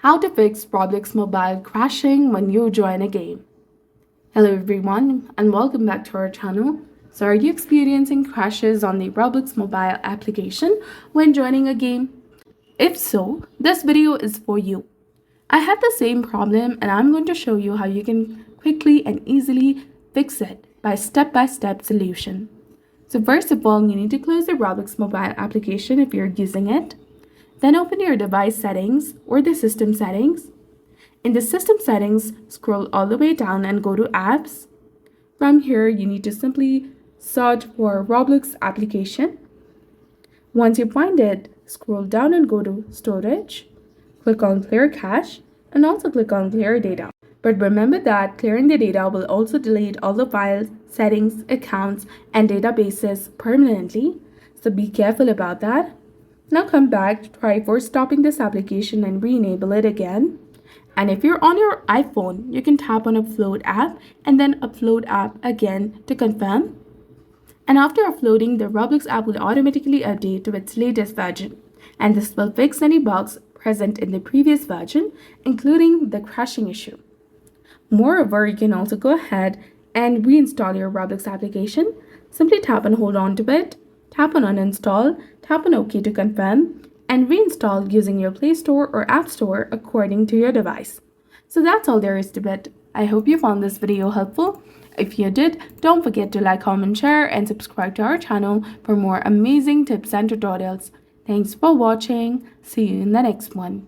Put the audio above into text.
How to fix Roblox mobile crashing when you join a game. Hello everyone and welcome back to our channel. So are you experiencing crashes on the Roblox mobile application when joining a game? If so, this video is for you. I had the same problem and I'm going to show you how you can quickly and easily fix it by step-by-step solution. So first of all, you need to close the Roblox mobile application if you're using it. Then open your device settings or the system settings. In the system settings, scroll all the way down and go to apps. From here, you need to simply search for Roblox application. Once you find it, scroll down and go to storage. Click on clear cache and also click on clear data. But remember that clearing the data will also delete all the files, settings, accounts, and databases permanently. So be careful about that. Now come back, try for stopping this application and re-enable it again. And if you're on your iPhone, you can tap on Upload app and then Upload app again to confirm. And after uploading, the Roblox app will automatically update to its latest version. And this will fix any bugs present in the previous version, including the crashing issue. Moreover, you can also go ahead and reinstall your Roblox application. Simply tap and hold on to it. Tap on uninstall, tap on OK to confirm, and reinstall using your Play Store or App Store according to your device. So that's all there is to it. I hope you found this video helpful. If you did, don't forget to like, comment, share, and subscribe to our channel for more amazing tips and tutorials. Thanks for watching. See you in the next one.